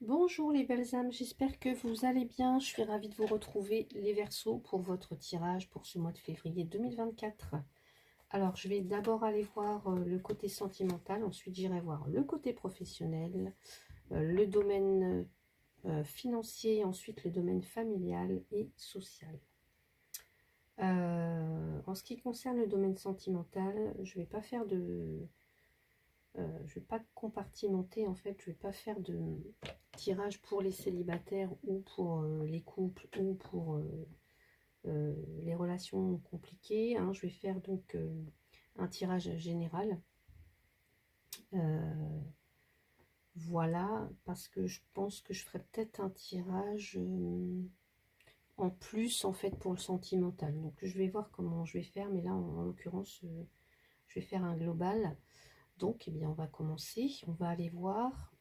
Bonjour les belles âmes, j'espère que vous allez bien. Je suis ravie de vous retrouver les Verseaux pour votre tirage pour ce mois de février 2024. Alors je vais d'abord aller voir le côté sentimental, ensuite j'irai voir le côté professionnel, le domaine financier, ensuite le domaine familial et social. En ce qui concerne le domaine sentimental, je vais pas faire de... je vais pas compartimenter, en fait, je vais pas faire de tirage pour les célibataires ou pour les couples ou pour les relations compliquées, hein. Je vais faire donc un tirage général. Voilà, parce que je pense que je ferai peut-être un tirage en plus, en fait, pour le sentimental. Donc, je vais voir comment je vais faire, mais là, en l'occurrence, je vais faire un global. Donc, eh bien, on va commencer. On va aller voir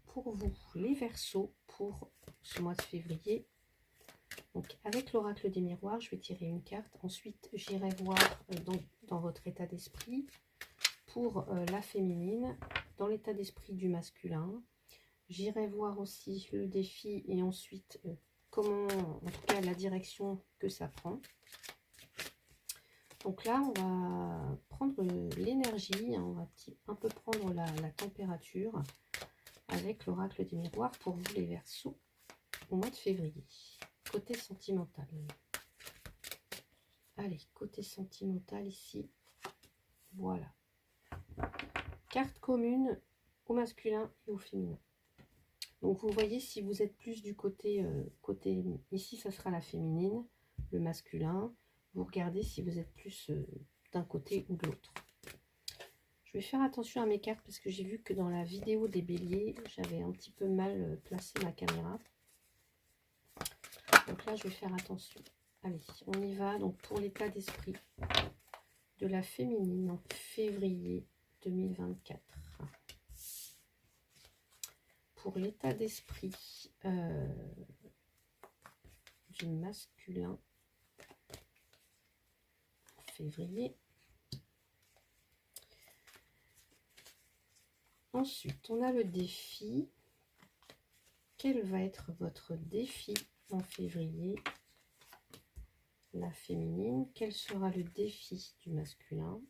pour vous les Verseaux pour ce mois de février. Donc, avec l'oracle des miroirs, je vais tirer une carte. Ensuite, j'irai voir dans votre état d'esprit pour la féminine, dans l'état d'esprit du masculin. J'irai voir aussi le défi et ensuite comment, en tout cas, la direction que ça prend. Donc là, on va prendre l'énergie, hein, on va un peu prendre la température avec l'oracle des miroirs pour vous les Verseaux au mois de février. Côté sentimental. Allez, côté sentimental ici. Voilà. Carte commune au masculin et au féminin. Donc vous voyez, si vous êtes plus du côté, ici ça sera la féminine, le masculin. Vous regardez si vous êtes plus d'un côté ou de l'autre. Je vais faire attention à mes cartes parce que j'ai vu que dans la vidéo des béliers, j'avais un petit peu mal placé ma caméra. Donc là, je vais faire attention. Allez, on y va. Donc pour l'état d'esprit de la féminine en février 2024. Pour l'état d'esprit du masculin en février. Ensuite, on a le défi. Quel va être votre défi en février? La féminine. Quel sera le défi du masculin?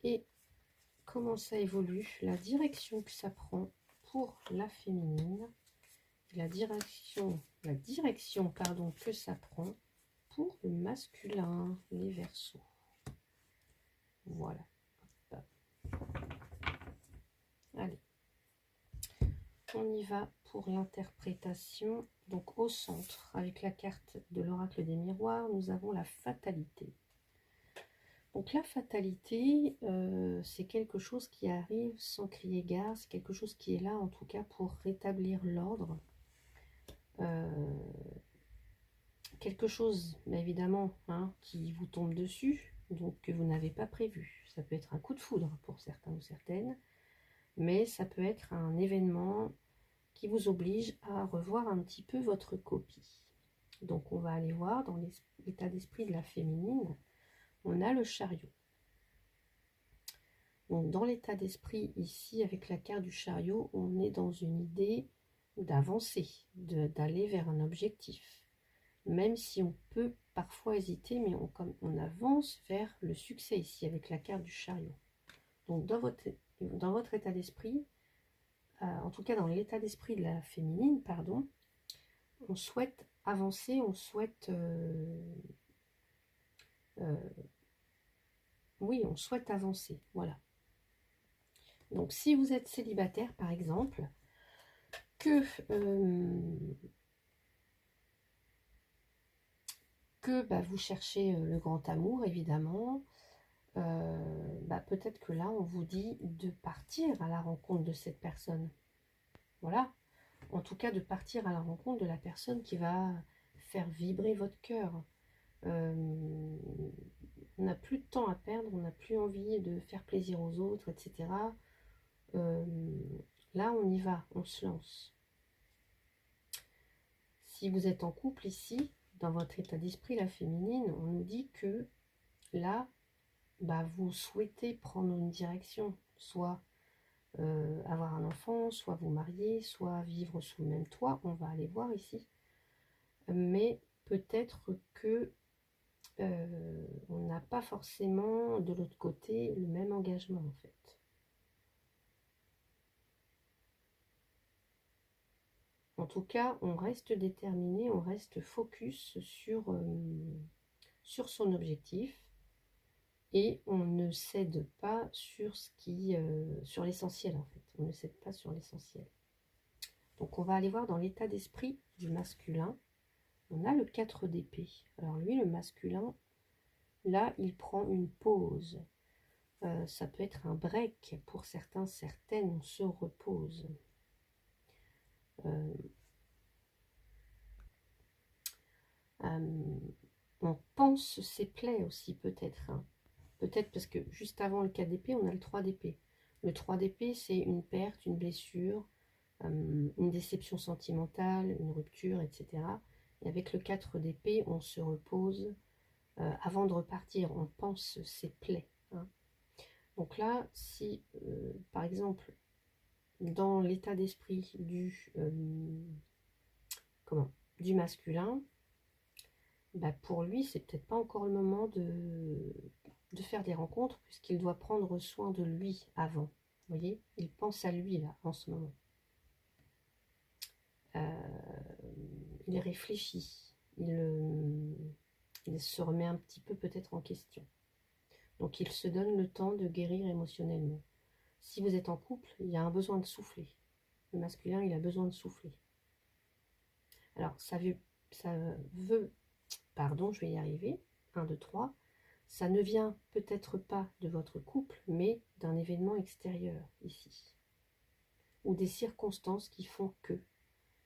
Et comment ça évolue, la direction que ça prend pour la féminine, la direction pardon, que ça prend pour le masculin, les Verseaux. Voilà. Allez, on y va pour l'interprétation. Donc au centre, avec la carte de l'oracle des miroirs, nous avons la fatalité. Donc la fatalité, c'est quelque chose qui arrive sans crier gare, c'est quelque chose qui est là en tout cas pour rétablir l'ordre. Quelque chose, mais évidemment, hein, qui vous tombe dessus, donc que vous n'avez pas prévu. Ça peut être un coup de foudre pour certains ou certaines, mais ça peut être un événement qui vous oblige à revoir un petit peu votre copie. Donc on va aller voir dans l'état d'esprit de la féminine, on a le chariot. Donc dans l'état d'esprit ici, avec la carte du chariot, on est dans une idée d'avancer, d'aller vers un objectif. Même si on peut parfois hésiter, mais on avance vers le succès ici, avec la carte du chariot. Donc dans votre état d'esprit, en tout cas dans l'état d'esprit de la féminine, pardon, on souhaite avancer, on souhaite... oui, on souhaite avancer, voilà. Donc si vous êtes célibataire, par exemple, que vous cherchez le grand amour, évidemment, peut-être que là, on vous dit de partir à la rencontre de cette personne. Voilà. En tout cas, de partir à la rencontre de la personne qui va faire vibrer votre cœur. On n'a plus de temps à perdre, on n'a plus envie de faire plaisir aux autres, etc. Là, on y va, on se lance. Si vous êtes en couple ici, dans votre état d'esprit, la féminine, on nous dit que là, vous souhaitez prendre une direction, soit avoir un enfant, soit vous marier, soit vivre sous le même toit. On va aller voir ici. Mais peut-être que on n'a pas forcément de l'autre côté le même engagement en fait. En tout cas, on reste déterminé, on reste focus sur son objectif et on ne cède pas sur sur l'essentiel en fait. On ne cède pas sur l'essentiel. Donc on va aller voir dans l'état d'esprit du masculin. On a le 4 d'épée. Alors lui, le masculin, là, il prend une pause. Ça peut être un break pour certains, certaines, on se repose. On pense ses plaies aussi peut-être. Hein. Peut-être parce que juste avant le 4 d'épée, on a le 3 d'épée. Le 3 d'épée, c'est une perte, une blessure, une déception sentimentale, une rupture, etc. Et avec le 4 d'épée, on se repose. Avant de repartir, on pense ses plaies. Hein. Donc là, si, par exemple, dans l'état d'esprit du masculin, bah pour lui, c'est peut-être pas encore le moment de faire des rencontres, puisqu'il doit prendre soin de lui avant. Vous voyez, il pense à lui, là, en ce moment. Il réfléchit. Il se remet un petit peu peut-être en question. Donc, il se donne le temps de guérir émotionnellement. Si vous êtes en couple, il y a un besoin de souffler. Le masculin, il a besoin de souffler. Alors, ça veut pardon, je vais y arriver, 1, 2, 3, ça ne vient peut-être pas de votre couple, mais d'un événement extérieur, ici. Ou des circonstances qui font que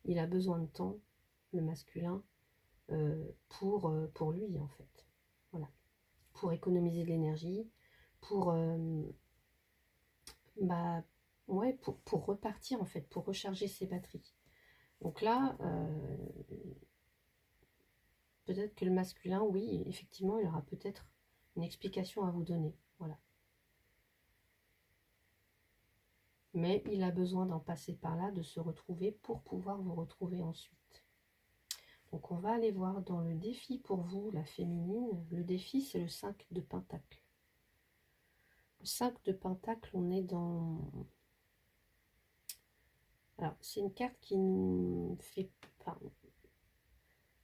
il a besoin de temps, le masculin, pour lui, en fait. Voilà. Pour économiser de l'énergie, pour, ouais, pour repartir, en fait, pour recharger ses batteries. Donc là, peut-être que le masculin, oui, effectivement, il aura peut-être une explication à vous donner. Voilà. Mais il a besoin d'en passer par là, de se retrouver pour pouvoir vous retrouver ensuite. Donc on va aller voir dans le défi pour vous, la féminine. Le défi, c'est le 5 de Pentacle. Le 5 de Pentacle, on est dans... Alors, c'est une carte qui nous fait... Enfin,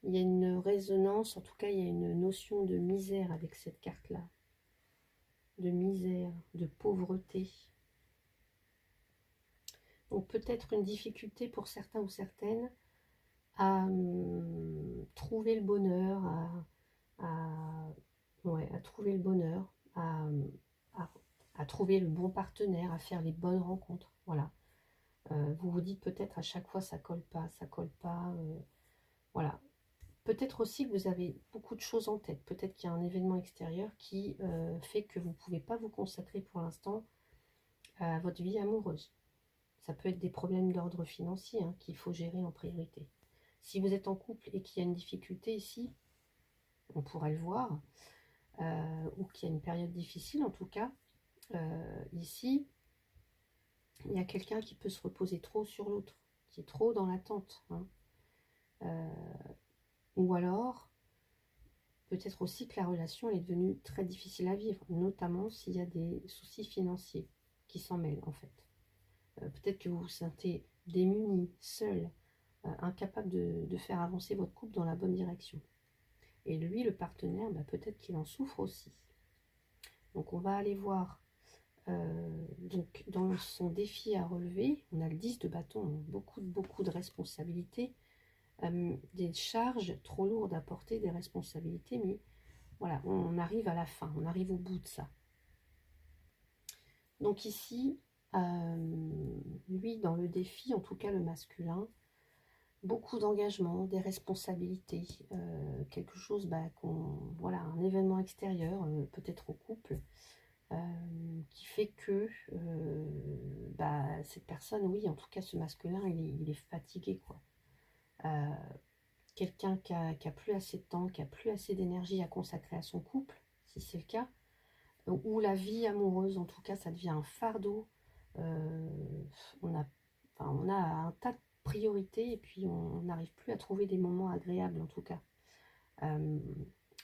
il y a une résonance, en tout cas, il y a une notion de misère avec cette carte-là. De misère, de pauvreté. Donc peut-être une difficulté pour certains ou certaines à trouver le bonheur, à trouver le bonheur, à trouver le bon partenaire, à faire les bonnes rencontres. Voilà. Vous vous dites peut-être à chaque fois ça colle pas, ça colle pas. Voilà. Peut-être aussi que vous avez beaucoup de choses en tête. Peut-être qu'il y a un événement extérieur qui fait que vous ne pouvez pas vous consacrer pour l'instant à votre vie amoureuse. Ça peut être des problèmes d'ordre financier hein, qu'il faut gérer en priorité. Si vous êtes en couple et qu'il y a une difficulté ici, on pourrait le voir, ou qu'il y a une période difficile en tout cas, ici, il y a quelqu'un qui peut se reposer trop sur l'autre, qui est trop dans l'attente. Hein. Ou alors, peut-être aussi que la relation est devenue très difficile à vivre, notamment s'il y a des soucis financiers qui s'en mêlent en fait. Peut-être que vous vous sentez démuni, seul, incapable de faire avancer votre couple dans la bonne direction. Et lui, le partenaire, peut-être qu'il en souffre aussi. Donc on va aller voir, donc dans son défi à relever, on a le 10 de bâton, beaucoup de responsabilités, des charges trop lourdes à porter, des responsabilités, mais voilà, on arrive à la fin, on arrive au bout de ça. Donc ici, lui, dans le défi, en tout cas le masculin, beaucoup d'engagement, des responsabilités, quelque chose, voilà, un événement extérieur, peut-être au couple, qui fait que cette personne, oui, en tout cas ce masculin, il est fatigué, quoi. Quelqu'un qui a plus assez de temps, qui a plus assez d'énergie à consacrer à son couple, si c'est le cas, ou la vie amoureuse, en tout cas, ça devient un fardeau. on a un tas de priorités et puis on n'arrive plus à trouver des moments agréables en tout cas.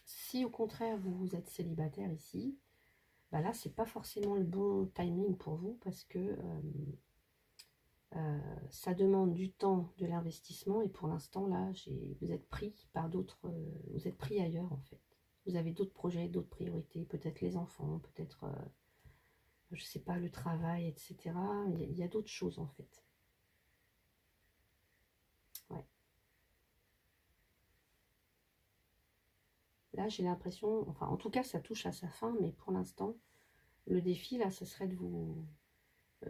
Si au contraire vous êtes célibataire ici, bah là c'est pas forcément le bon timing pour vous parce que ça demande du temps, de l'investissement et pour l'instant là vous êtes pris par d'autres, vous êtes pris ailleurs en fait. Vous avez d'autres projets, d'autres priorités, peut-être les enfants, peut-être je sais pas, le travail, etc. Il y a d'autres choses en fait. Ouais. Là j'ai l'impression, enfin en tout cas ça touche à sa fin, mais pour l'instant le défi là ce serait de vous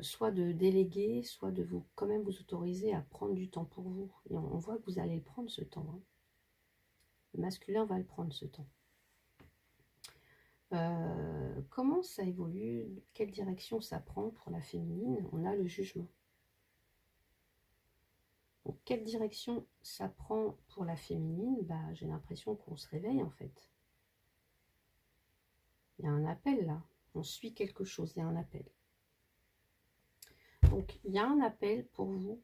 soit de déléguer, soit de vous quand même vous autoriser à prendre du temps pour vous. Et on voit que vous allez le prendre ce temps. Hein. Le masculin va le prendre ce temps. Comment ça évolue? Quelle direction ça prend pour la féminine? On a le jugement. Donc, quelle direction ça prend pour la féminine? Bah, j'ai l'impression qu'on se réveille en fait. Il y a un appel là. On suit quelque chose, il y a un appel. Donc, il y a un appel pour vous,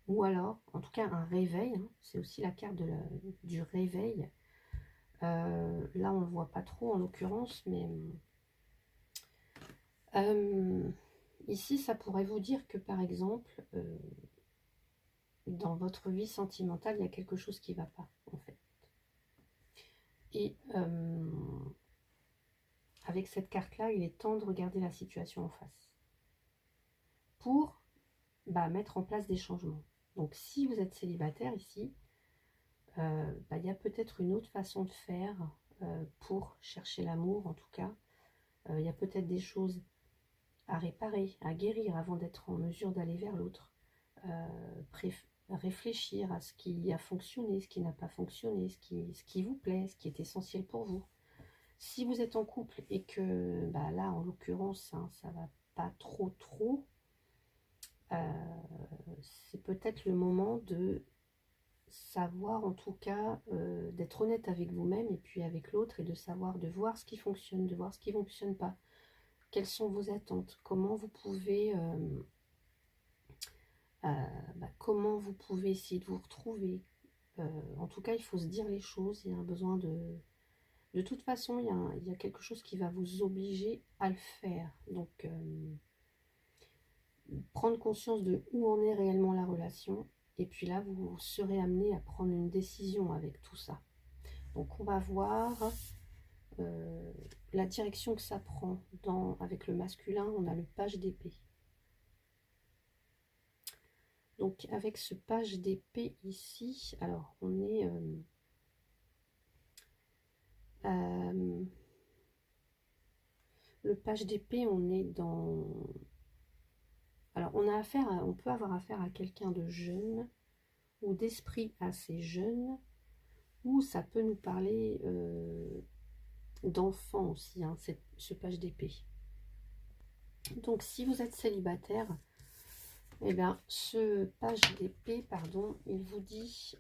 ou alors, en tout cas, un réveil. Hein. C'est aussi la carte du réveil. Là, on ne le voit pas trop en l'occurrence, mais ici, ça pourrait vous dire que, par exemple, dans votre vie sentimentale, il y a quelque chose qui ne va pas, en fait. Et avec cette carte-là, il est temps de regarder la situation en face pour mettre en place des changements. Donc, si vous êtes célibataire ici, il y a peut-être une autre façon de faire pour chercher l'amour, en tout cas. Il y a peut-être des choses à réparer, à guérir avant d'être en mesure d'aller vers l'autre. Réfléchir à ce qui a fonctionné, ce qui n'a pas fonctionné, ce qui vous plaît, ce qui est essentiel pour vous. Si vous êtes en couple et que là, en l'occurrence, hein, ça va pas trop, c'est peut-être le moment de savoir, en tout cas, d'être honnête avec vous-même et puis avec l'autre et de savoir, de voir ce qui fonctionne, de voir ce qui ne fonctionne pas. Quelles sont vos attentes? Comment vous pouvez essayer de vous retrouver? En tout cas, il faut se dire les choses. Il y a un besoin de... De toute façon, il y a quelque chose qui va vous obliger à le faire. Donc, prendre conscience de où en est réellement la relation. Et puis là, vous serez amené à prendre une décision avec tout ça. Donc, on va voir la direction que ça prend. Avec le masculin, on a le page d'épée. Donc, avec ce page d'épée ici, alors, on est... le page d'épée, on est dans... Alors, on peut avoir affaire à quelqu'un de jeune ou d'esprit assez jeune, ou ça peut nous parler d'enfant aussi, hein, ce page d'épée. Donc, si vous êtes célibataire, eh bien, ce page d'épée, pardon, il vous dit...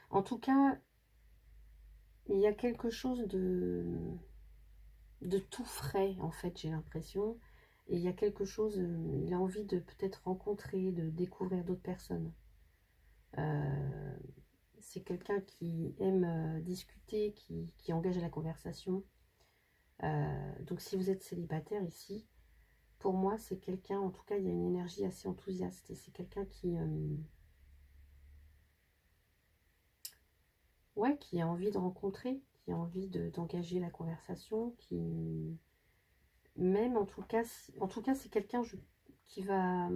en tout cas, il y a quelque chose de tout frais, en fait, j'ai l'impression. Et il y a quelque chose, il a envie de peut-être rencontrer, de découvrir d'autres personnes. C'est quelqu'un qui aime discuter, qui engage la conversation. Donc si vous êtes célibataire ici, pour moi c'est quelqu'un, en tout cas il y a une énergie assez enthousiaste. Et c'est quelqu'un qui a envie de rencontrer, qui a envie d'engager la conversation, qui... Même en tout cas c'est quelqu'un qui va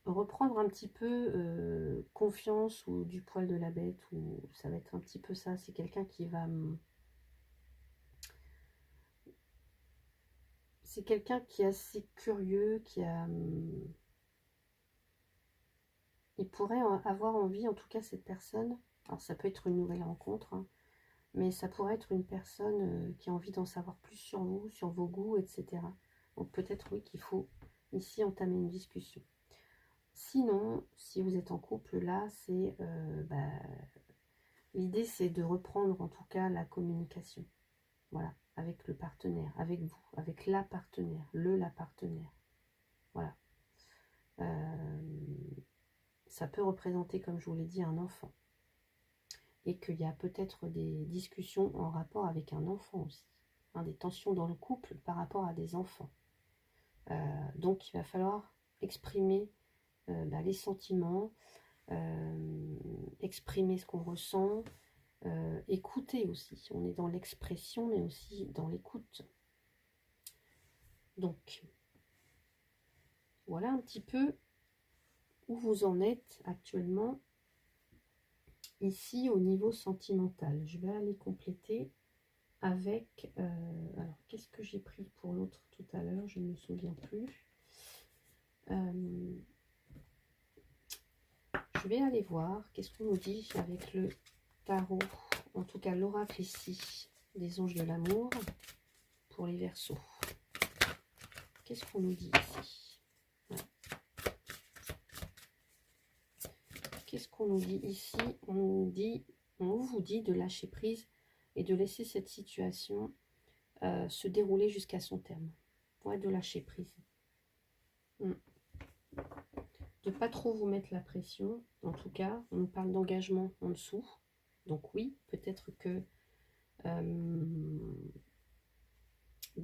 reprendre un petit peu confiance ou du poil de la bête, ou ça va être un petit peu ça. C'est quelqu'un qui va... c'est quelqu'un qui est assez curieux, qui a... il pourrait avoir envie, en tout cas cette personne, alors ça peut être une nouvelle rencontre, hein, mais ça pourrait être une personne qui a envie d'en savoir plus sur vous, sur vos goûts, etc. Donc peut-être oui qu'il faut ici entamer une discussion. Sinon, si vous êtes en couple, là, c'est l'idée, c'est de reprendre en tout cas la communication. Voilà. avec le partenaire, avec vous, avec la partenaire, la partenaire. Voilà. Ça peut représenter, comme je vous l'ai dit, un enfant. Et qu'il y a peut-être des discussions en rapport avec un enfant aussi. Hein, des tensions dans le couple par rapport à des enfants. Donc il va falloir exprimer les sentiments, exprimer ce qu'on ressent, écouter aussi. On est dans l'expression, mais aussi dans l'écoute. Donc, voilà un petit peu où vous en êtes actuellement, ici au niveau sentimental. Je vais aller compléter avec... alors, qu'est-ce que j'ai pris pour l'autre tout à l'heure? Je ne me souviens plus. Je vais aller voir qu'est-ce qu'on nous dit avec le tarot, en tout cas l'oracle ici, des anges de l'amour, pour les Verseaux. Qu'est-ce qu'on nous dit ici? Ouais. Qu'est-ce qu'on nous dit ici? On vous dit de lâcher prise et de laisser cette situation se dérouler jusqu'à son terme. Ouais, de lâcher prise. De pas trop vous mettre la pression. En tout cas, on nous parle d'engagement en dessous. Donc oui, peut-être que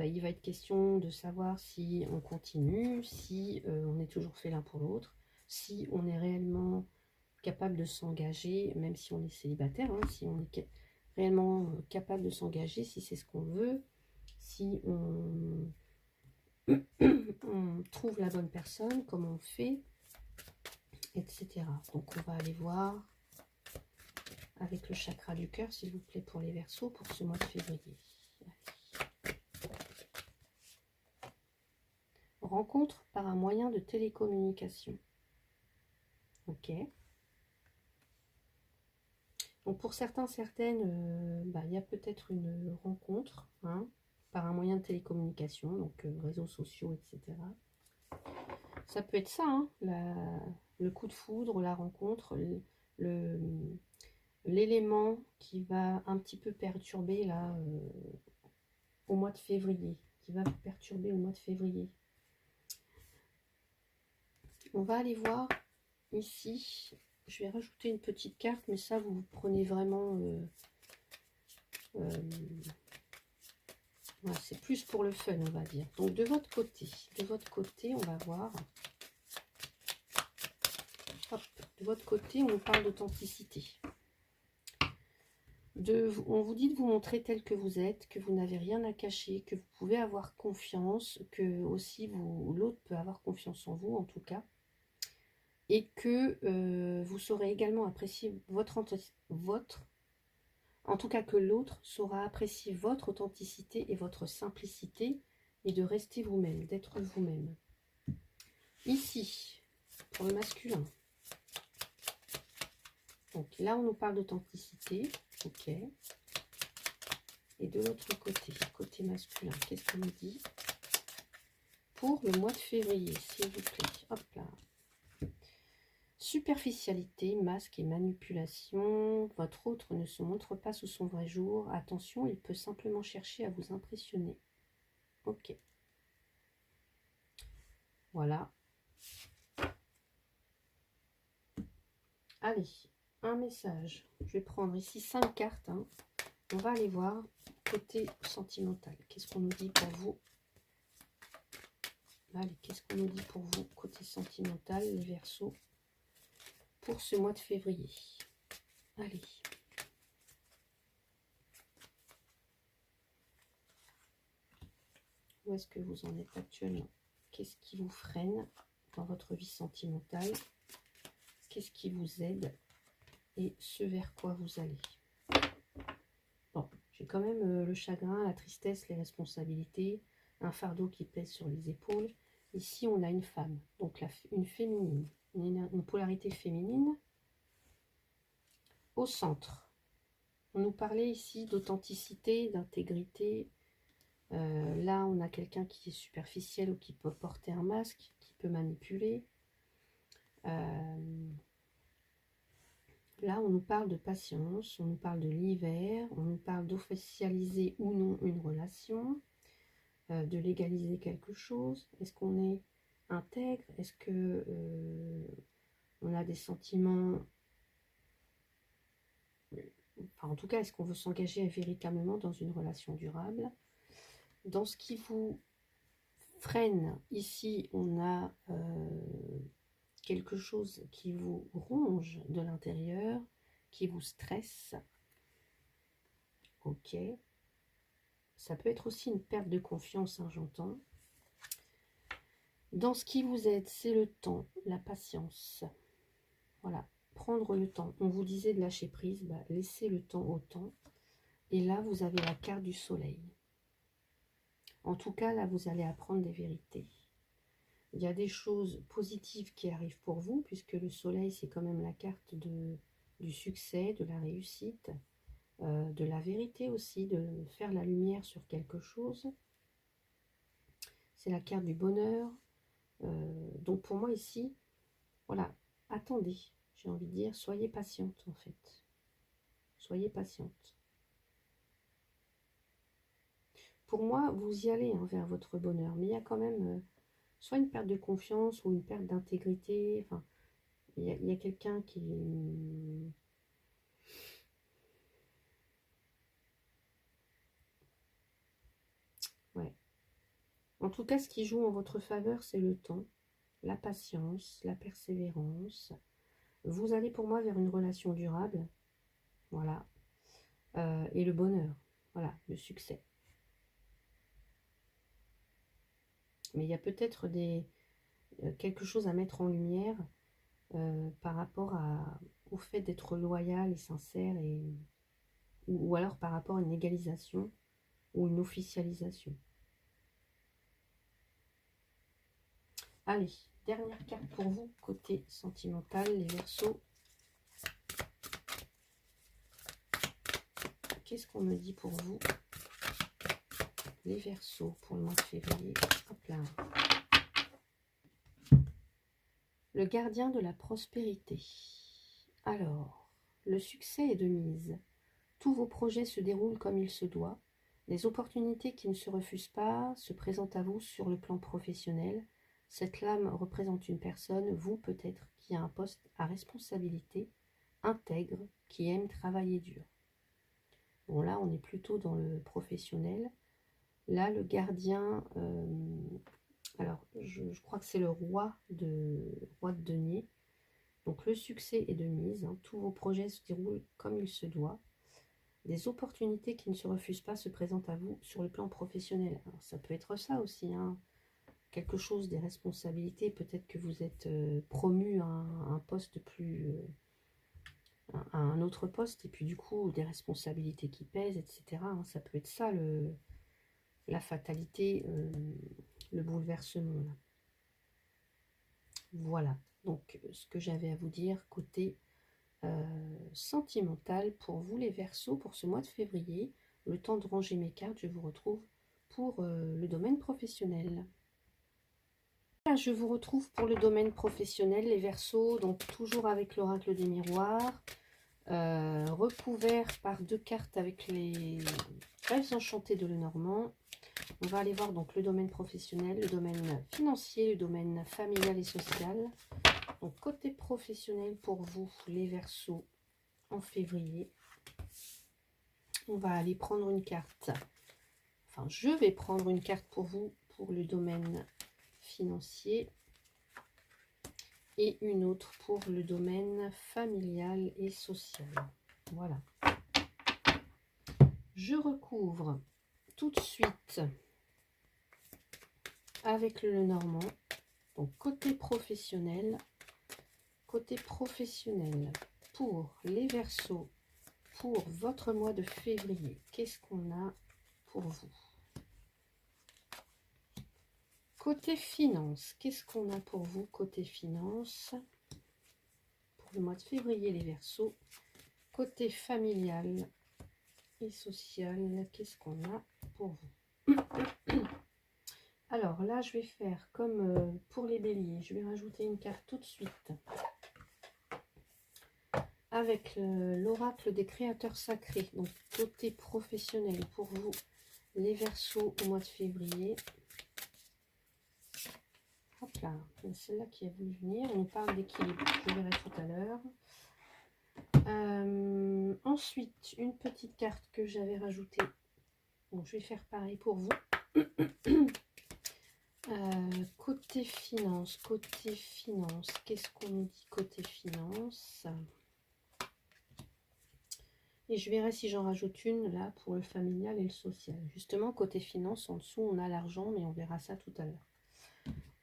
il va être question de savoir si on continue, si on est toujours fait l'un pour l'autre, si on est réellement capable de s'engager, même si on est célibataire, hein, si on est réellement capable de s'engager, si c'est ce qu'on veut, si on, on trouve la bonne personne, comment on fait, etc. Donc on va aller voir avec le chakra du cœur, s'il vous plaît, pour les Verseaux, pour ce mois de février. Rencontre par un moyen de télécommunication. Ok. Donc pour certains, certaines, il y a peut-être une rencontre par un moyen de télécommunication, donc réseaux sociaux, etc. Ça peut être ça, hein, le coup de foudre, la rencontre, l'élément qui va un petit peu perturber là, au mois de février, On va aller voir ici. Je vais rajouter une petite carte, mais ça, vous prenez vraiment... ouais, c'est plus pour le fun, on va dire. Donc, de votre côté, on va voir... Hop, de votre côté, on nous parle d'authenticité. On vous dit de vous montrer tel que vous êtes, que vous n'avez rien à cacher, que vous pouvez avoir confiance, que aussi l'autre peut avoir confiance en vous, en tout cas. Et que vous saurez également apprécier en tout cas que l'autre saura apprécier votre authenticité et votre simplicité et de rester vous-même, d'être vous-même. Ici, pour le masculin. Donc là, on nous parle d'authenticité. Ok. Et de l'autre côté masculin, qu'est-ce qu'on nous dit pour le mois de février, s'il vous plaît? Hop là. Superficialité, masque et manipulation. Votre autre ne se montre pas sous son vrai jour. Attention, il peut simplement chercher à vous impressionner. Ok. Voilà. Allez, un message. Je vais prendre ici 5 cartes. On va aller voir côté sentimental. Qu'est-ce qu'on nous dit pour vous? Allez, qu'est-ce qu'on nous dit pour vous côté sentimental, les Verseaux, pour ce mois de février? Allez. Où est-ce que vous en êtes actuellement? Qu'est-ce qui vous freine dans votre vie sentimentale? Qu'est-ce qui vous aide? Et ce vers quoi vous allez? Bon, j'ai quand même le chagrin, la tristesse, les responsabilités, un fardeau qui pèse sur les épaules. Ici, on a une femme, donc une féminine, une polarité féminine au centre. On nous parlait ici d'authenticité, d'intégrité. Là, on a quelqu'un qui est superficiel ou qui peut porter un masque, qui peut manipuler. Là, on nous parle de patience, on nous parle de l'hiver, on nous parle d'officialiser ou non une relation, de légaliser quelque chose. Est-ce qu'on est intègre? Est-ce que on a des sentiments... Enfin, en tout cas, est-ce qu'on veut s'engager véritablement dans une relation durable? Dans ce qui vous freine, ici, on a quelque chose qui vous ronge de l'intérieur, qui vous stresse. Ok. Ça peut être aussi une perte de confiance, hein, j'entends. Dans ce qui vous aide, c'est le temps, la patience. Voilà, prendre le temps. On vous disait de lâcher prise, bah, laissez le temps au temps. Et là, vous avez la carte du soleil. En tout cas, là, vous allez apprendre des vérités. Il y a des choses positives qui arrivent pour vous, puisque le soleil, c'est quand même la carte du succès, de la réussite, de la vérité aussi, de faire la lumière sur quelque chose. C'est la carte du bonheur. Donc pour moi ici, voilà, attendez, j'ai envie de dire, soyez patiente en fait. Soyez patiente. Pour moi, vous y allez hein, vers votre bonheur, mais il y a quand même soit une perte de confiance ou une perte d'intégrité. Enfin, il y a quelqu'un qui... Ouais. En tout cas, ce qui joue en votre faveur, c'est le temps, la patience, la persévérance. Vous allez pour moi vers une relation durable, voilà, et le bonheur, voilà, le succès. Mais il y a peut-être quelque chose à mettre en lumière par rapport au fait d'être loyal et sincère, ou alors par rapport à une égalisation ou une officialisation. Allez, dernière carte pour vous, côté sentimental, les Verseaux. Qu'est-ce qu'on me dit pour vous, les Verseaux, pour le mois de février? Hop là. Le gardien de la prospérité. Alors, le succès est de mise. Tous vos projets se déroulent comme il se doit. Les opportunités qui ne se refusent pas se présentent à vous sur le plan professionnel. Cette lame représente une personne, vous peut-être, qui a un poste à responsabilité, intègre, qui aime travailler dur. Bon, là, on est plutôt dans le professionnel. Là, le gardien, alors, je crois que c'est le roi de denier. Donc, le succès est de mise. Hein. Tous vos projets se déroulent comme il se doit. Des opportunités qui ne se refusent pas se présentent à vous sur le plan professionnel. Alors, ça peut être ça aussi, hein. Quelque chose, des responsabilités. Peut-être que vous êtes promu à un poste plus... à un autre poste, et puis du coup, des responsabilités qui pèsent, etc. Hein. Ça peut être ça, la fatalité, le bouleversement. Là. Voilà, donc ce que j'avais à vous dire côté... sentimental pour vous les Verseaux pour ce mois de février. Le temps de ranger mes cartes, je vous retrouve pour le domaine professionnel. Là, je vous retrouve pour le domaine professionnel, les Verseaux, donc toujours avec l'oracle des miroirs, recouvert par deux cartes avec les rêves enchantés de Lenormand. On va aller voir donc le domaine professionnel, le domaine financier, le domaine familial et social. Donc côté professionnel pour vous les Verseaux en février, on va aller prendre une carte. Enfin, je vais prendre une carte pour vous pour le domaine financier et une autre pour le domaine familial et social. Voilà. Je recouvre tout de suite avec le Lenormand. Donc côté professionnel pour les Verseaux pour votre mois de février. Qu'est-ce qu'on a pour vous? Côté finance, qu'est-ce qu'on a pour vous côté finance pour le mois de février les Verseaux? Côté familial et social, qu'est-ce qu'on a pour vous? Alors là, je vais faire comme pour les béliers. Je vais rajouter une carte tout de suite. avec l'oracle des créateurs sacrés. Donc, côté professionnel pour vous, les Verseaux au mois de février. Hop là, celle-là qui a voulu venir. On nous parle d'équilibre, je verrai tout à l'heure. Ensuite, une petite carte que j'avais rajoutée. Donc, je vais faire pareil pour vous. Côté finance, qu'est-ce qu'on nous dit côté finance? Et je verrai si j'en rajoute une là pour le familial et le social. Justement, côté finance, en dessous, on a l'argent, mais on verra ça tout à l'heure.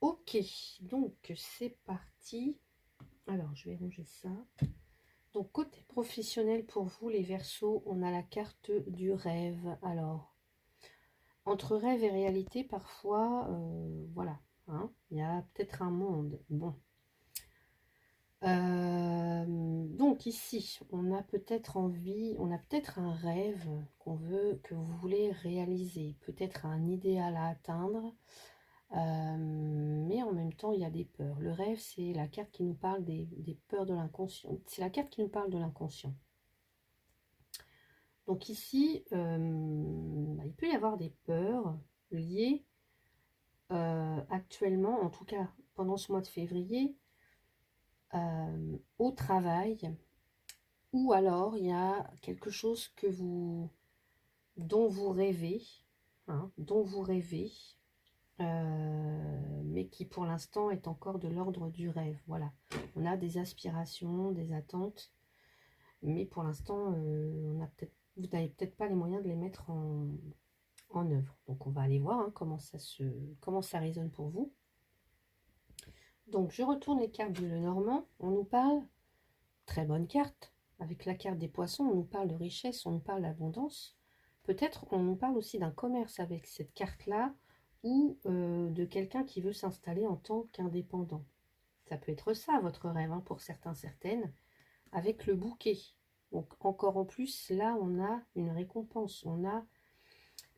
Ok, donc c'est parti. Alors, je vais ranger ça. Donc, côté professionnel pour vous, les Verseaux, on a la carte du rêve. Alors, entre rêve et réalité, parfois, voilà, hein, il y a peut-être un monde. Bon. Donc ici, on a peut-être envie, on a peut-être un rêve que vous voulez réaliser, peut-être un idéal à atteindre, mais en même temps, il y a des peurs. Le rêve, c'est la carte qui nous parle des peurs de l'inconscient. C'est la carte qui nous parle de l'inconscient. Donc ici, il peut y avoir des peurs liées actuellement, en tout cas pendant ce mois de février, au travail, ou alors il y a quelque chose dont vous rêvez, hein, mais qui pour l'instant est encore de l'ordre du rêve. Voilà, on a des aspirations, des attentes, mais pour l'instant, vous n'avez peut-être pas les moyens de les mettre en œuvre. Donc on va aller voir hein, comment ça résonne pour vous. Donc je retourne les cartes du Lenormand. On nous parle, très bonne carte, avec la carte des poissons, on nous parle de richesse, on nous parle d'abondance. Peut-être on nous parle aussi d'un commerce avec cette carte-là, ou de quelqu'un qui veut s'installer en tant qu'indépendant. Ça peut être ça, votre rêve, hein, pour certains, certaines, avec le bouquet. Donc encore en plus, là, on a une récompense, on a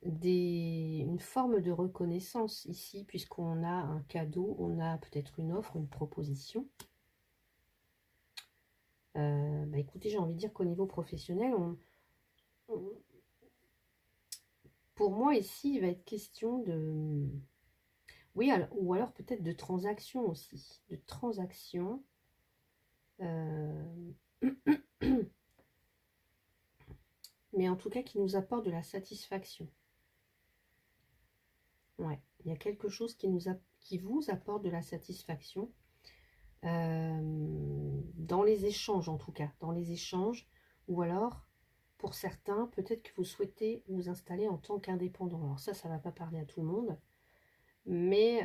une forme de reconnaissance ici, puisqu'on a un cadeau, on a peut-être une offre, une proposition. Écoutez, j'ai envie de dire qu'au niveau professionnel, pour moi ici, il va être question de... Oui, ou alors peut-être de transaction aussi. De transaction. Mais en tout cas, qui nous apporte de la satisfaction. Ouais, il y a quelque chose qui vous apporte de la satisfaction. Dans les échanges en tout cas, dans les échanges, ou alors pour certains, peut-être que vous souhaitez vous installer en tant qu'indépendant. Alors ça va pas parler à tout le monde, mais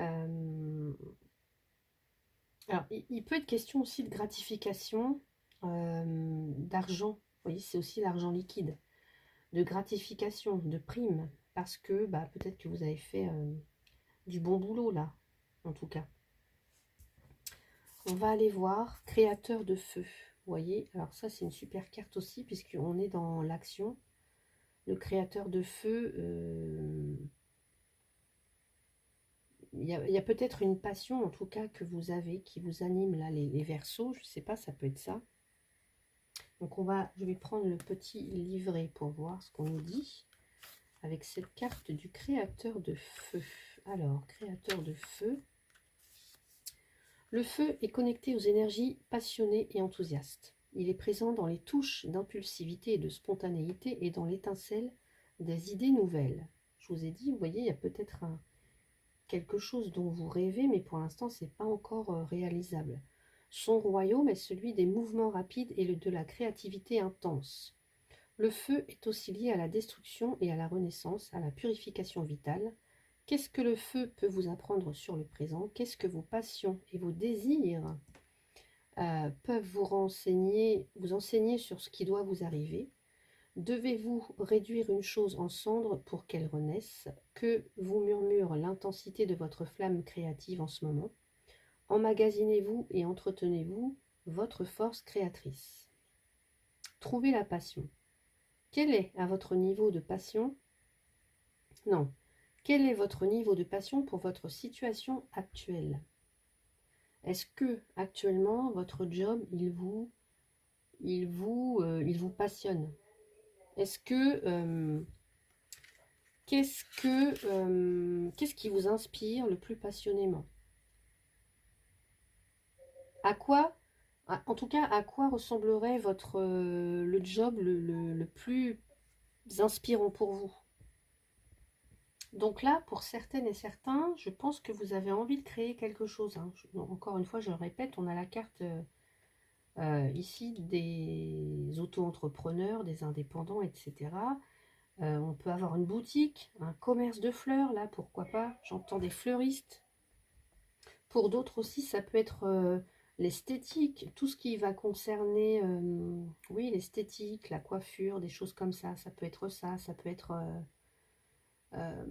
alors il peut être question aussi de gratification, d'argent. Vous voyez, c'est aussi l'argent liquide, de gratification, de prime, parce que peut-être que vous avez fait du bon boulot là, en tout cas. On va aller voir créateur de feu. Vous voyez, alors ça c'est une super carte aussi puisqu'on est dans l'action. Le créateur de feu, il y a peut-être une passion en tout cas que vous avez, qui vous anime là, les Verseaux, je ne sais pas, ça peut être ça. Donc je vais prendre le petit livret pour voir ce qu'on nous dit avec cette carte du créateur de feu. Alors, créateur de feu. Le feu est connecté aux énergies passionnées et enthousiastes. Il est présent dans les touches d'impulsivité et de spontanéité et dans l'étincelle des idées nouvelles. Je vous ai dit, vous voyez, il y a peut-être quelque chose dont vous rêvez, mais pour l'instant, ce n'est pas encore réalisable. Son royaume est celui des mouvements rapides et de la créativité intense. Le feu est aussi lié à la destruction et à la renaissance, à la purification vitale. Qu'est-ce que le feu peut vous apprendre sur le présent? Qu'est-ce que vos passions et vos désirs peuvent vous enseigner sur ce qui doit vous arriver? Devez-vous réduire une chose en cendres pour qu'elle renaisse? Que vous murmure l'intensité de votre flamme créative en ce moment? Emmagasinez-vous et entretenez-vous votre force créatrice. Trouvez la passion. Quel est à votre niveau de passion? Non. Quel est votre niveau de passion pour votre situation actuelle? Est-ce que actuellement votre job il vous il vous passionne. Est-ce que qu'est-ce qui vous inspire le plus passionnément? À quoi, en tout cas, à quoi ressemblerait votre le job le plus inspirant pour vous? Donc là, pour certaines et certains, je pense que vous avez envie de créer quelque chose, hein. Encore une fois, je le répète, on a la carte ici des auto-entrepreneurs, des indépendants, etc. On peut avoir une boutique, un commerce de fleurs, là, pourquoi pas. J'entends des fleuristes. Pour d'autres aussi, ça peut être l'esthétique, tout ce qui va concerner, oui, l'esthétique, la coiffure, des choses comme ça peut être ça, ça peut être euh,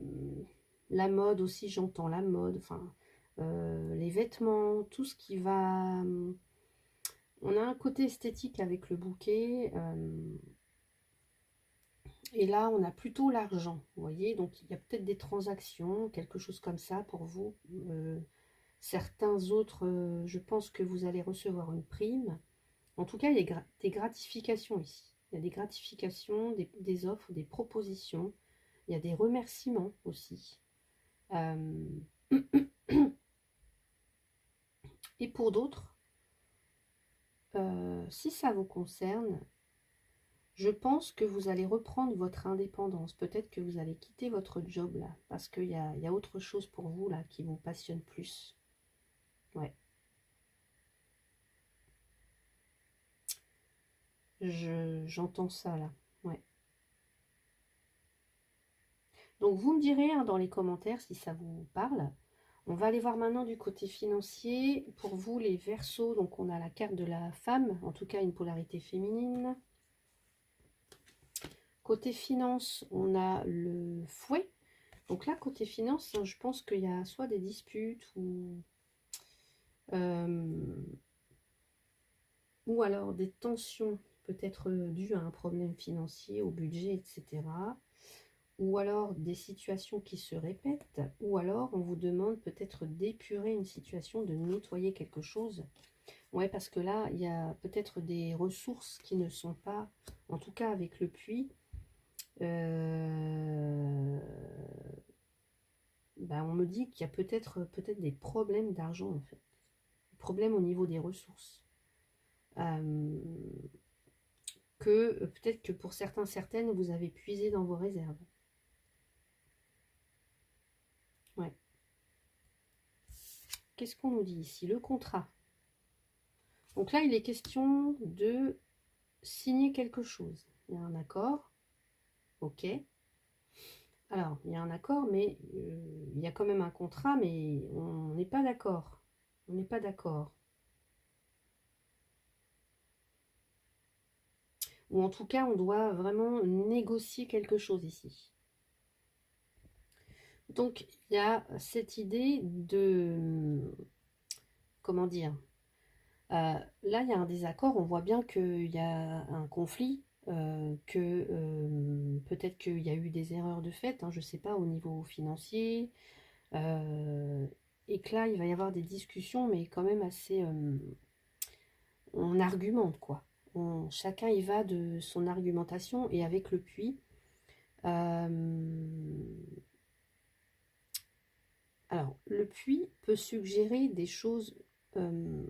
la mode aussi, j'entends la mode, enfin, les vêtements, tout ce qui va... on a un côté esthétique avec le bouquet, et là, on a plutôt l'argent, vous voyez, donc il y a peut-être des transactions, quelque chose comme ça pour vous. Certains autres, je pense que vous allez recevoir une prime. En tout cas, il y a des gratifications ici. Il y a des gratifications, des offres, des propositions. Il y a des remerciements aussi. Euh, Et pour d'autres, si ça vous concerne, je pense que vous allez reprendre votre indépendance. Peut-être que vous allez quitter votre job là, parce il y a autre chose pour vous là qui vous passionne plus. Ouais, j'entends ça là. Ouais. Donc vous me direz hein, dans les commentaires si ça vous parle. On va aller voir maintenant du côté financier. Pour vous les Verseaux, donc on a la carte de la femme, en tout cas une polarité féminine. Côté finance, on a le fouet. Donc là, côté finance, je pense qu'il y a soit des disputes euh, ou alors des tensions peut-être dues à un problème financier, au budget, etc. Ou alors des situations qui se répètent, ou alors on vous demande peut-être d'épurer une situation, de nettoyer quelque chose. Ouais, parce que là, il y a peut-être des ressources qui ne sont pas, en tout cas avec le puits, on me dit qu'il y a peut-être des problèmes d'argent en fait, des problèmes au niveau des ressources. Que peut-être que pour certains, certaines, vous avez puisé dans vos réserves. Ouais. Qu'est-ce qu'on nous dit ici? Le contrat. Donc là, il est question de signer quelque chose. Il y a un accord. Ok. Alors, il y a un accord, mais il y a quand même un contrat, mais on n'est pas d'accord. On n'est pas d'accord. Ou en tout cas, on doit vraiment négocier quelque chose ici. Donc, il y a cette idée de... Comment dire? Là, il y a un désaccord. On voit bien qu'il y a un conflit, que peut-être qu'il y a eu des erreurs de fait, hein, je ne sais pas, au niveau financier. euh, et que là, il va y avoir des discussions, mais quand même assez... on argumente, quoi. Chacun y va de son argumentation. Et avec le puits... alors, le puits peut suggérer euh,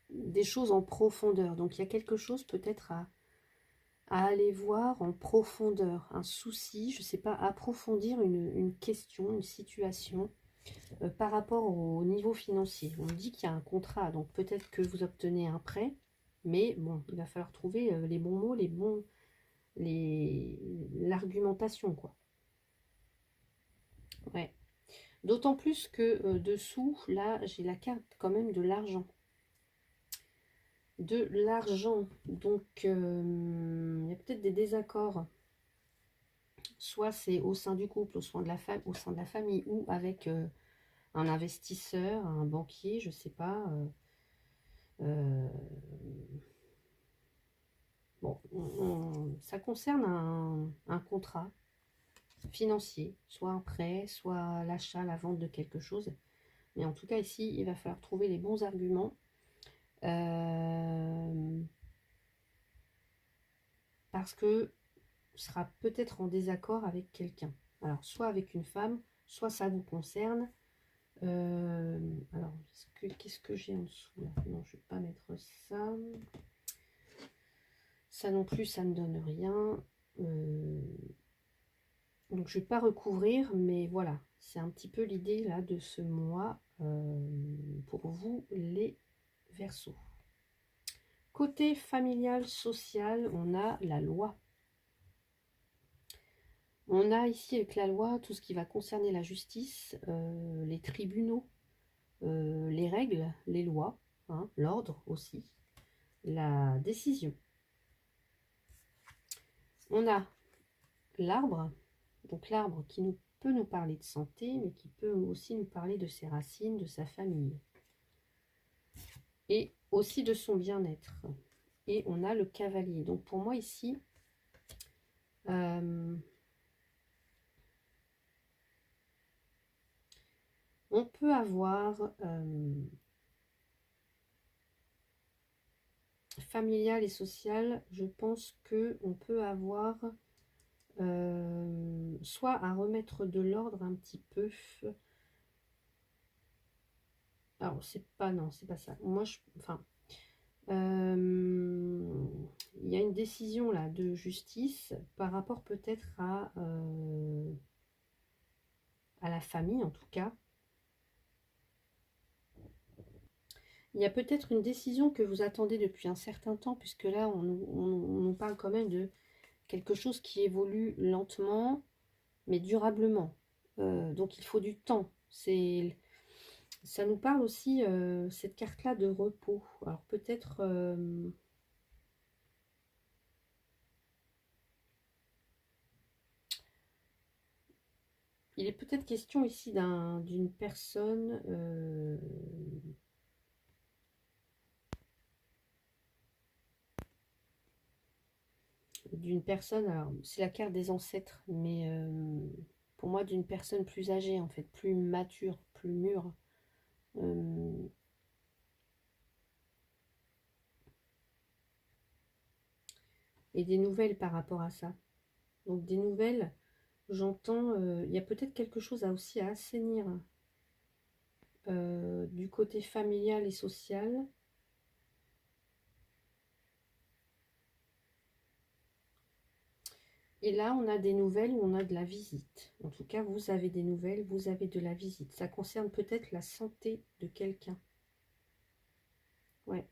des choses en profondeur. Donc, il y a quelque chose peut-être à aller voir en profondeur, un souci, je ne sais pas, approfondir une question, une situation par rapport au niveau financier. On dit qu'il y a un contrat, donc peut-être que vous obtenez un prêt, mais bon, il va falloir trouver les bons mots, l'argumentation, quoi. Ouais. D'autant plus que dessous, là, j'ai la carte quand même de l'argent. De l'argent. Donc, il y a peut-être des désaccords. Soit c'est au sein du couple, au sein de la famille, ou avec un investisseur, un banquier, je sais pas. Euh, bon, ça concerne un contrat financier, soit un prêt, soit l'achat, la vente de quelque chose. Mais en tout cas, ici, il va falloir trouver les bons arguments. Parce que sera peut-être en désaccord avec quelqu'un. Alors, soit avec une femme, soit ça vous concerne. Alors, qu'est-ce que j'ai en dessous là? Non, je ne vais pas mettre ça. Ça non plus, ça ne donne rien. Donc, je ne vais pas recouvrir, mais voilà. C'est un petit peu l'idée là de ce mois pour vous, les Verseaux. Côté familial, social, on a la loi. On a ici avec la loi tout ce qui va concerner la justice, les tribunaux, les règles, les lois, hein, l'ordre aussi, la décision. On a l'arbre, donc l'arbre qui peut nous parler de santé, mais qui peut aussi nous parler de ses racines, de sa famille, et aussi de son bien-être. Et on a le cavalier. Donc pour moi ici, on peut avoir familial et social, je pense que on peut avoir soit à remettre de l'ordre un petit peu. Alors c'est pas, non, c'est pas ça. Moi, enfin, il y a une décision là de justice par rapport peut-être à la famille en tout cas. Il y a peut-être une décision que vous attendez depuis un certain temps, puisque là, on nous parle quand même de quelque chose qui évolue lentement, mais durablement. Donc, il faut du temps. Ça nous parle aussi, cette carte-là, de repos. Alors, peut-être... il est peut-être question ici d'une personne... alors c'est la carte des ancêtres, mais pour moi d'une personne plus âgée en fait, plus mature, plus mûre. Et des nouvelles par rapport à ça. Donc des nouvelles, j'entends, il y a peut-être quelque chose aussi à assainir du côté familial et social. Et là, on a des nouvelles où on a de la visite. En tout cas, vous avez des nouvelles, vous avez de la visite. Ça concerne peut-être la santé de quelqu'un. Ouais.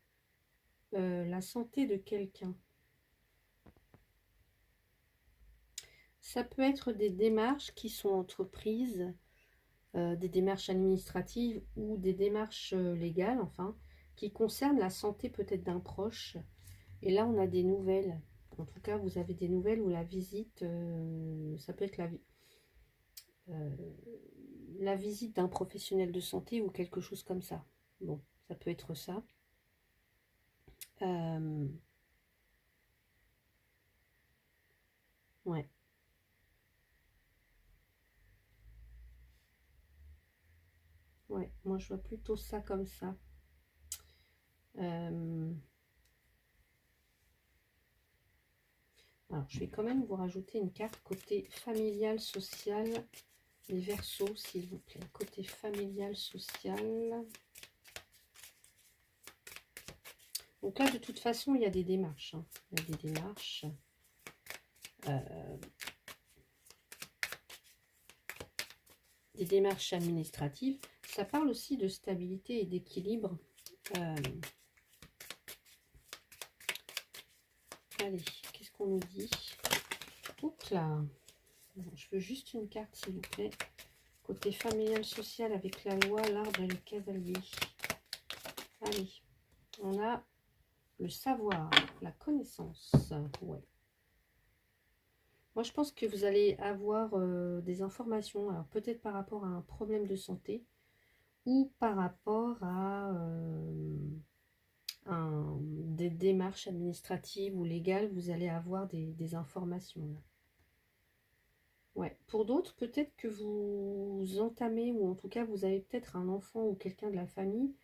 La santé de quelqu'un. Ça peut être des démarches qui sont entreprises, des démarches administratives ou des démarches légales, enfin, qui concernent la santé peut-être d'un proche. Et là, on a des nouvelles. En tout cas, vous avez des nouvelles où la visite, ça peut être la visite d'un professionnel de santé ou quelque chose comme ça. Bon, ça peut être ça. Ouais. Ouais, moi je vois plutôt ça comme ça. Alors, je vais quand même vous rajouter une carte côté familial, social, les Verseaux, s'il vous plaît. Côté familial, social. Donc là, de toute façon, il y a des démarches. Hein. Il y a des démarches. Des démarches administratives. Ça parle aussi de stabilité et d'équilibre. Allez, qu'est-ce qu'on nous dit? Oups là. Je veux juste une carte, s'il vous plaît. Côté familial, social, avec la loi, l'arbre et le cavalier. Allez, on a le savoir, la connaissance. Ouais. Moi, je pense que vous allez avoir des informations, alors peut-être par rapport à un problème de santé ou par rapport à des démarches administratives ou légales, vous allez avoir des informations. Là. Ouais. Pour d'autres, peut-être que vous entamez, ou en tout cas, vous avez peut-être un enfant ou quelqu'un de la famille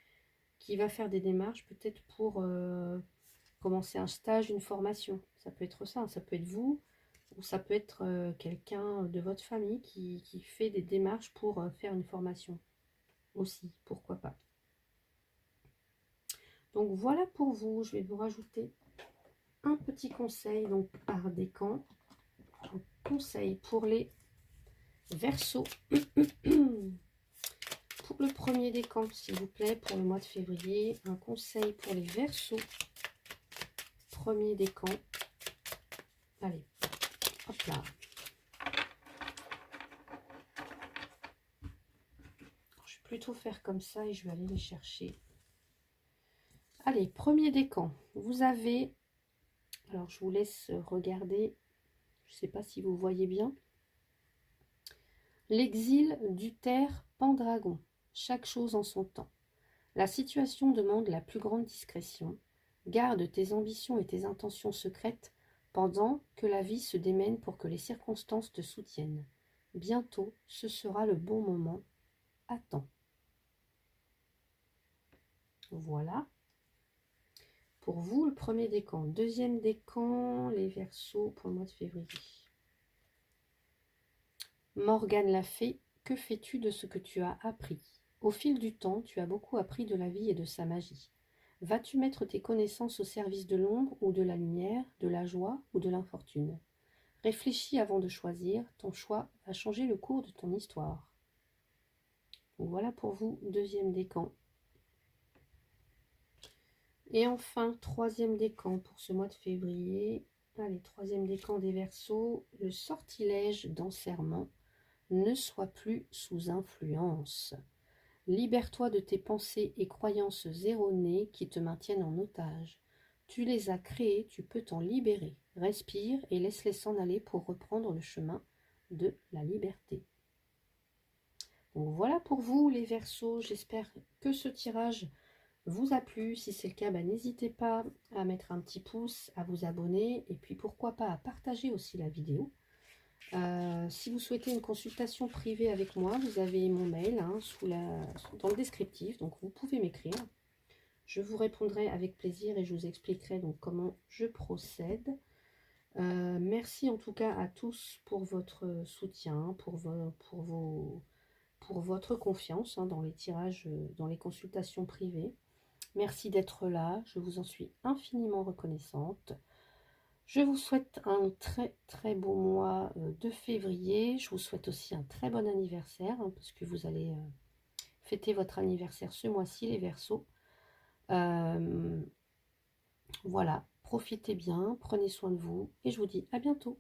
qui va faire des démarches peut-être pour commencer un stage, une formation. Ça peut être ça, ça peut être vous, ou ça peut être quelqu'un de votre famille qui fait des démarches pour faire une formation aussi, pourquoi pas. Donc voilà pour vous, je vais vous rajouter un petit conseil donc par décan. Un conseil pour les Verseaux. Pour le premier décan, s'il vous plaît, pour le mois de février, un conseil pour les Verseaux. Premier décan. Allez, hop là. Je vais plutôt faire comme ça et je vais aller les chercher. Allez, premier décan. Vous avez, alors je vous laisse regarder, je ne sais pas si vous voyez bien. L'exil du terre Pendragon. Chaque chose en son temps. La situation demande la plus grande discrétion. Garde tes ambitions et tes intentions secrètes pendant que la vie se démène pour que les circonstances te soutiennent. Bientôt, ce sera le bon moment. Attends. Voilà. Pour vous, le premier décan. Deuxième décan, les Verseaux pour le mois de février. Morgane la fée, que fais-tu de ce que tu as appris? Au fil du temps, tu as beaucoup appris de la vie et de sa magie. Vas-tu mettre tes connaissances au service de l'ombre ou de la lumière, de la joie ou de l'infortune? Réfléchis avant de choisir, ton choix va changer le cours de ton histoire. Donc voilà pour vous, deuxième décan. Et enfin, troisième décan pour ce mois de février. Allez, troisième décan des Verseaux, le sortilège d'enserrement. Ne sois plus sous influence. Libère-toi de tes pensées et croyances erronées qui te maintiennent en otage. Tu les as créées, tu peux t'en libérer. Respire et laisse-les s'en aller pour reprendre le chemin de la liberté. Donc voilà pour vous les Verseaux. J'espère que ce tirage vous a plu. Si c'est le cas, n'hésitez pas à mettre un petit pouce, à vous abonner et puis pourquoi pas à partager aussi la vidéo. Si vous souhaitez une consultation privée avec moi, vous avez mon mail dans le descriptif, donc vous pouvez m'écrire. Je vous répondrai avec plaisir et je vous expliquerai donc comment je procède. Merci en tout cas à tous pour votre soutien, pour votre confiance dans les tirages, dans les consultations privées. Merci d'être là, je vous en suis infiniment reconnaissante. Je vous souhaite un très très beau mois de février. Je vous souhaite aussi un très bon anniversaire, parce que vous allez fêter votre anniversaire ce mois-ci, les Verseaux. Voilà, profitez bien, prenez soin de vous et je vous dis à bientôt.